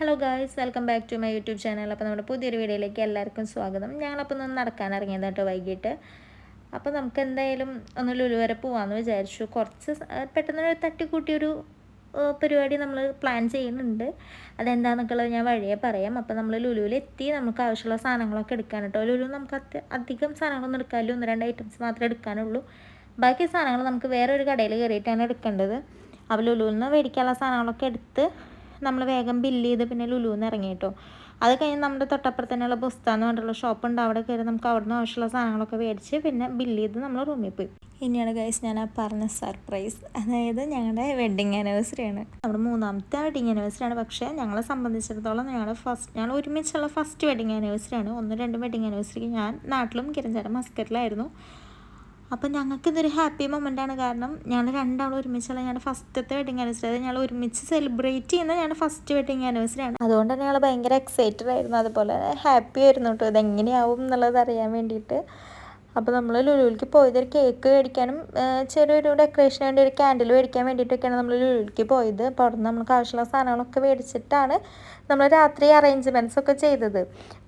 Hello guys, welcome back to my YouTube channel. അപ്പോൾ നമ്മുടെ പുതിയൊരു വീഡിയോയിലേക്ക് എല്ലാവർക്കും സ്വാഗതം. ഞങ്ങളപ്പോൾ ഒന്ന് നടക്കാൻ ഇറങ്ങിയത് കേട്ടോ വൈകിട്ട്. അപ്പോൾ നമുക്ക് എന്തായാലും ഒന്ന് ലുലു വരെ പോകാമെന്ന് വിചാരിച്ചു. കുറച്ച് പെട്ടെന്ന് തട്ടിക്കൂട്ടിയൊരു പരിപാടി നമ്മൾ പ്ലാൻ ചെയ്യുന്നുണ്ട്. അതെന്താണെന്നൊക്കെയുള്ളത് ഞാൻ വഴിയെ പറയാം. അപ്പോൾ നമ്മൾ ലുലുവിലെത്തി നമുക്ക് ആവശ്യമുള്ള സാധനങ്ങളൊക്കെ എടുക്കാൻ കേട്ടോ. ലുലു നമുക്ക് അധികം സാധനങ്ങളൊന്നും എടുക്കാമല്ലോ, 1-2 ഐറ്റംസ് മാത്രമേ എടുക്കാനുള്ളൂ. ബാക്കി സാധനങ്ങൾ നമുക്ക് വേറൊരു കടയിൽ കയറിയിട്ടാണ് എടുക്കേണ്ടത്. അപ്പോൾ ലുലുവിൽ നിന്ന് മേടിക്കാനുള്ള സാധനങ്ങളൊക്കെ എടുത്ത് നമ്മൾ വേഗം ബില്ല് ചെയ്ത് പിന്നെ ലുലുവിൽ നിന്ന് ഇറങ്ങി കേട്ടോ. അത് കഴിഞ്ഞ് നമ്മുടെ തൊട്ടപ്പുറത്ത് തന്നെയുള്ള ബുസ്താന്ന് പറഞ്ഞിട്ടുള്ള ഷോപ്പുണ്ട്. അവിടെ കയറി നമുക്ക് അവിടെ നിന്ന് ആവശ്യമുള്ള സാധനങ്ങളൊക്കെ മേടിച്ച് പിന്നെ ബില്ല് ചെയ്ത് നമ്മൾ റൂമിൽ പോയി. ഇനിയാണ് ഗൈസ് ഞാൻ ആ പറഞ്ഞ സർപ്രൈസ്. അതായത് ഞങ്ങളുടെ വെഡ്ഡിങ് ആനിവേഴ്സറിയാണ്. നമ്മുടെ 3ാമത്തെ വെഡ്ഡിങ് ആനിവേഴ്സറിയാണ്. പക്ഷേ ഞങ്ങളെ സംബന്ധിച്ചിടത്തോളം ഞങ്ങൾ ഒരുമിച്ചുള്ള ഫസ്റ്റ് വെഡ്ഡിങ് ആനിവേഴ്സറിയാണ്. 1-2 വെഡ്ഡിങ് ആനിവേഴ്സറിക്ക് ഞാൻ നാട്ടിലും കിരൺചേട്ടൻ മസ്കറ്റിലായിരുന്നു. അപ്പം ഞങ്ങൾക്കിതൊരു ഹാപ്പി മൊമെൻ്റാണ്. കാരണം ഞങ്ങൾ രണ്ടാളും ഒരുമിച്ചുള്ള ഞങ്ങളുടെ ഫസ്റ്റത്തെ വെഡിങ് ആനിവേഴ്സറി, അതായത് ഞങ്ങൾ ഒരുമിച്ച് സെലിബ്രേറ്റ് ചെയ്യുന്ന ഞങ്ങളുടെ ഫസ്റ്റ് വെഡിങ് ആനിവേഴ്സറിയാണ്. അതുകൊണ്ട് തന്നെ ഞങ്ങൾ ഭയങ്കര എക്സൈറ്റഡ് ആയിരുന്നു, അതുപോലെ ഹാപ്പി ആയിരുന്നു കേട്ടോ ഇതെങ്ങനെയാവും എന്നുള്ളത് അറിയാൻ വേണ്ടിയിട്ട്. അപ്പോൾ നമ്മൾ ലുലുവിലേക്ക് പോയത് ഒരു കേക്ക് മേടിക്കാനും ചെറിയൊരു ഡെക്കറേഷന് വേണ്ടി ഒരു ക്യാൻഡിൽ മേടിക്കാൻ വേണ്ടിയിട്ടൊക്കെയാണ് നമ്മൾ ലുലുവിലേക്ക് പോയത്. അപ്പോൾ അവിടെ നിന്ന് നമുക്ക് ആവശ്യമുള്ള സാധനങ്ങളൊക്കെ മേടിച്ചിട്ടാണ് നമ്മൾ രാത്രി അറേഞ്ച്മെൻറ്റ്സ് ഒക്കെ ചെയ്തത്.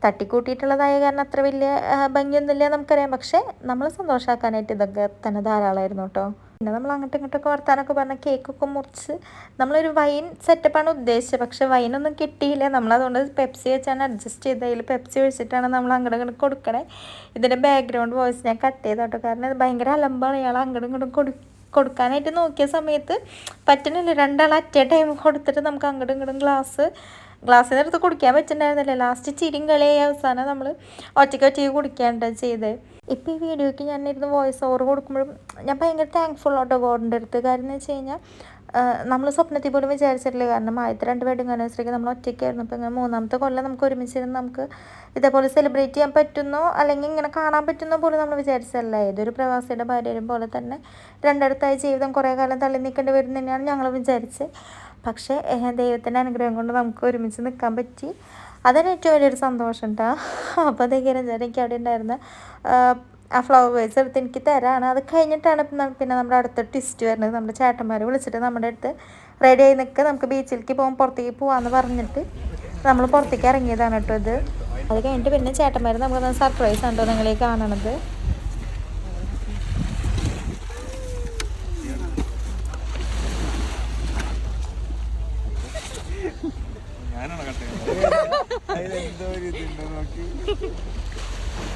തട്ടിക്കൂട്ടിയിട്ടുള്ളതായ കാരണം അത്ര വലിയ ഭംഗിയൊന്നുമില്ല നമുക്കറിയാം. പക്ഷേ നമ്മൾ സന്തോഷമാക്കാനായിട്ട് ഇതൊക്കെ തന്നെ ധാരാളമായിരുന്നു കേട്ടോ. പിന്നെ നമ്മൾ അങ്ങോട്ടും ഇങ്ങോട്ടൊക്കെ വർത്താനൊക്കെ പറഞ്ഞ കേക്കൊക്കെ മുറിച്ച് നമ്മളൊരു വൈൻ സെറ്റപ്പാണ് ഉദ്ദേശിച്ചത്. പക്ഷേ വൈനൊന്നും കിട്ടിയില്ല. നമ്മളതുകൊണ്ട് പെപ്സി വെച്ചാണ് അഡ്ജസ്റ്റ് ചെയ്തത്. അതിൽ പെപ്സി ഒഴിച്ചിട്ടാണ് നമ്മൾ അങ്ങോട്ടും ഇങ്ങോട്ട് കൊടുക്കണേ. ഇതിൻ്റെ ബാക്ക്ഗ്രൗണ്ട് വോയിസ് ഞാൻ കട്ട് ചെയ്ത കേട്ടോ. കാരണം ഇത് ഭയങ്കര അലമ്പാണ്. ഇയാൾ അങ്ങോട്ടും ഇങ്ങോട്ടും കൊടുക്കാനായിട്ട് നോക്കിയ സമയത്ത് പറ്റുന്നില്ല. രണ്ടാൾ അറ്റ് എ ടൈം കൊടുത്തിട്ട് നമുക്ക് അങ്ങോട്ടും ഇങ്ങോട്ടും ഗ്ലാസ്സിൽ നിന്നെടുത്ത് കുടിക്കാൻ പറ്റുന്നുണ്ടായിരുന്നില്ല. ലാസ്റ്റ് ചിരിയും കളിയായി അവസാനം നമ്മൾ ഒറ്റയ്ക്ക് കുടിക്കാണ്ട് ചെയ്ത്. ഇപ്പോൾ ഈ വീഡിയോയ്ക്ക് ഞാനിരുന്ന് വോയിസ് ഓവർ കൊടുക്കുമ്പോഴും ഞാൻ ഭയങ്കര താങ്ക്ഫുൾ ആട്ടോ ഗോഡിൻ്റെ അടുത്ത്. കാര്യം എന്ന് വെച്ച് കഴിഞ്ഞാൽ നമ്മൾ സ്വപ്നത്തിൽ പോലും വിചാരിച്ചിട്ടില്ല. കാരണം ആദ്യത്തെ 2 വെഡിങ് ആനിവേഴ്സറിക്ക് നമ്മൾ ഒറ്റയ്ക്കായിരുന്നു. അപ്പോൾ ഇങ്ങനെ 3ാമത്തെ കൊല്ലം നമുക്ക് ഒരുമിച്ചിരുന്ന് നമുക്ക് ഇതേപോലെ സെലിബ്രേറ്റ് ചെയ്യാൻ പറ്റുന്നോ അല്ലെങ്കിൽ ഇങ്ങനെ കാണാൻ പറ്റുന്നോ പോലും നമ്മൾ വിചാരിച്ചതല്ല. ഏതൊരു പ്രവാസിയുടെ ഭാര്യയും പോലെ തന്നെ രണ്ടിടത്തായി ജീവിതം കുറേ കാലം തള്ളി നിൽക്കേണ്ടി വരും തന്നെയാണ് ഞങ്ങൾ വിചാരിച്ചത്. പക്ഷേ ദൈവത്തിൻ്റെ അനുഗ്രഹം കൊണ്ട് നമുക്ക് ഒരുമിച്ച് നിൽക്കാൻ പറ്റി. അതിന് ഏറ്റവും വലിയൊരു സന്തോഷം കേട്ടോ. അപ്പോൾ അതേ കിരൺചേട്ടൻ എനിക്ക് അവിടെ ഉണ്ടായിരുന്ന ആ ഫ്ലവേഴ്സ് എടുത്ത് എനിക്ക് തരാണ്. അത് കഴിഞ്ഞിട്ടാണ് പിന്നെ നമ്മുടെ അടുത്ത ട്വിസ്റ്റ് വരുന്നത്. നമ്മുടെ ചേട്ടന്മാർ വിളിച്ചിട്ട് നമ്മുടെ അടുത്ത് റെഡി ആയി നിൽക്കുക, നമുക്ക് ബീച്ചിലേക്ക് പോകാം, പുറത്തേക്ക് പോകാമെന്ന് പറഞ്ഞിട്ട് നമ്മൾ പുറത്തേക്ക് ഇറങ്ങിയതാണ് കേട്ടോ ഇത്. അത് കഴിഞ്ഞിട്ട് പിന്നെ ചേട്ടന്മാർ നമുക്ക് സർപ്രൈസ് ഉണ്ടോ നിങ്ങളീ കാണണത്.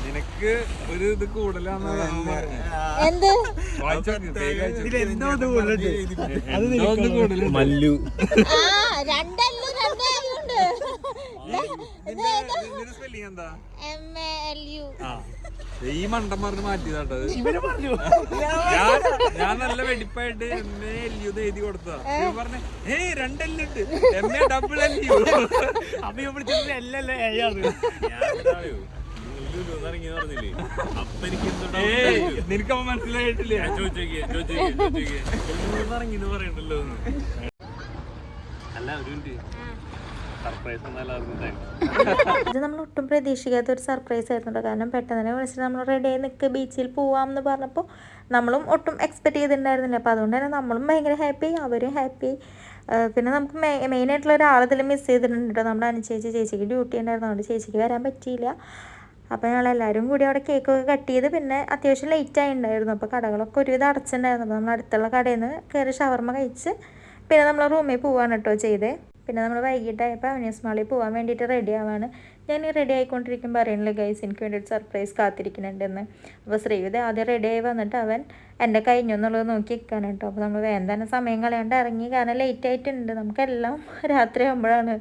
നിനക്ക് ഒരു ഇത് കൂടുതലാന്ന് എന്ത് മല്ലു സ്പെല്ലിംഗ് എന്താ? ഈ മണ്ടന്മാർക്ക് മാറ്റിയതാട്ടത്. ഞാൻ നല്ല വെടിപ്പായിട്ട് MA എഴുതി കൊടുത്തതാ. പറഞ്ഞ 2 എല്ലുണ്ട്, MA ഡബിൾ എല്ലു. നിനക്കപ്പ മനസ്സിലായിട്ടില്ലേ? ഇറങ്ങിന്ന് പറയണ്ടല്ലോ. അല്ല ഒരു ഇത് നമ്മൾ ഒട്ടും പ്രതീക്ഷിക്കാത്ത ഒരു സർപ്രൈസ് ആയിരുന്നു. കാരണം പെട്ടെന്ന് തന്നെ വിളിച്ചിട്ട് നമ്മൾ റെഡി ആയി നിൽക്കുക, ബീച്ചിൽ പോവാം എന്ന് പറഞ്ഞപ്പോൾ നമ്മളും ഒട്ടും എക്സ്പെക്ട് ചെയ്തിട്ടുണ്ടായിരുന്നില്ല. അപ്പോൾ അതുകൊണ്ട് തന്നെ നമ്മളും ഭയങ്കര ഹാപ്പി, അവരും ഹാപ്പി. പിന്നെ നമുക്ക് മെയിനായിട്ടുള്ള ഒരാൾ ഇതിൽ മിസ് ചെയ്തിട്ടുണ്ട് കേട്ടോ. നമ്മുടെ ചേച്ചിക്ക് ഡ്യൂട്ടി ഉണ്ടായിരുന്നു, അതുകൊണ്ട് ചേച്ചിക്ക് വരാൻ പറ്റിയില്ല. അപ്പോൾ ഞങ്ങളെല്ലാവരും കൂടി അവിടെ കേക്കൊക്കെ കട്ട് ചെയ്ത് പിന്നെ അത്യാവശ്യം ലേറ്റായി ഉണ്ടായിരുന്നു. അപ്പോൾ കടകളൊക്കെ ഒരുവിധം അടച്ചിട്ടുണ്ടായിരുന്നു. അപ്പോൾ നമ്മൾ അടുത്തുള്ള കടയിൽ നിന്ന് കയറി ഷവർമ കഴിച്ച് പിന്നെ നമ്മൾ റൂമിൽ പോവാണ് കേട്ടോ ചെയ്തേ. പിന്നെ നമ്മൾ വൈകിട്ടായപ്പോൾ അവനീസ് മാളിൽ പോകാൻ വേണ്ടിയിട്ട് റെഡി ആവാണ്. ഞാൻ ഈ റെഡി ആയിക്കൊണ്ടിരിക്കുമ്പോൾ അറിയണില്ല ഗൈസ് എനിക്ക് വേണ്ടിയിട്ട് സർപ്രൈസ് കാത്തിരിക്കുന്നുണ്ടെന്ന്. അപ്പോൾ ശ്രീവിധ ആദ്യം റെഡി ആയി വന്നിട്ട് അവൻ എൻ്റെ കഴിഞ്ഞൊന്നുള്ളത് നോക്കി നിൽക്കാൻ കേട്ടോ. അപ്പോൾ നമ്മൾ വേഗം തന്നെ സമയം കളയാണ്ട് ഇറങ്ങി. കാരണം ലേറ്റ് ആയിട്ടുണ്ട്. നമുക്കെല്ലാം രാത്രി ആകുമ്പോഴാണ്.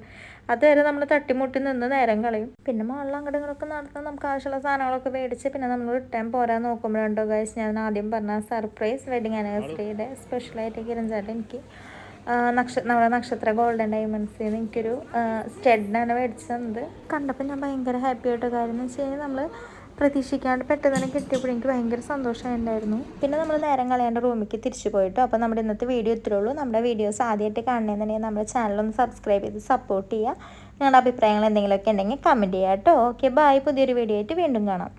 അതുവരെ നമ്മൾ തട്ടിമുട്ടി നിന്ന് നേരം കളയും. പിന്നെ മുകളിൽ അങ്ങോട്ടും ഇങ്ങോട്ടൊക്കെ നടത്താൻ നമുക്ക് ആവശ്യമുള്ള സാധനങ്ങളൊക്കെ മേടിച്ച് പിന്നെ നമ്മൾ റിട്ടേൺ പോരാൻ നോക്കുമ്പോഴുണ്ടോ ഗൈസ് ഞാൻ ആദ്യം പറഞ്ഞ സർപ്രൈസ് വെഡിങ് ആനിവേഴ്സറിയുടെ സ്പെഷ്യലായിട്ട് കിരൺചേട്ടൻ എനിക്ക് നമ്മുടെ നക്ഷത്ര ഗോൾഡൻ ഡയമണ്ട്സിൽ നിന്ന് എനിക്കൊരു സ്റ്റെഡാണ് മേടിച്ചു തന്നത്. കണ്ടപ്പോൾ ഞാൻ ഭയങ്കര ഹാപ്പി ആയിട്ട്. കാര്യം എന്ന് വെച്ച് കഴിഞ്ഞാൽ നമ്മൾ പ്രതീക്ഷിക്കാണ്ട് പെട്ടെന്ന് തന്നെ കിട്ടിയപ്പോൾ എനിക്ക് ഭയങ്കര സന്തോഷമുണ്ടായിരുന്നു. പിന്നെ നമ്മൾ നേരം കളയാണ്ട് റൂമിലേക്ക് തിരിച്ചു പോയിട്ടോ. അപ്പോൾ നമ്മുടെ ഇന്നത്തെ വീഡിയോ ഇത്രേ ഉള്ളൂ. നമ്മുടെ വീഡിയോസ് ആദ്യമായിട്ട് കാണണമെന്നുണ്ടെങ്കിൽ നമ്മുടെ ചാനലൊന്ന് സബ്സ്ക്രൈബ് ചെയ്ത് സപ്പോർട്ട് ചെയ്യുക. നിങ്ങളുടെ അഭിപ്രായങ്ങൾ എന്തെങ്കിലുമൊക്കെ ഉണ്ടെങ്കിൽ കമൻറ്റ് ചെയ്യാം കേട്ടോ. Okay, by. പുതിയൊരു വീഡിയോ ആയിട്ട് വീണ്ടും കാണാം.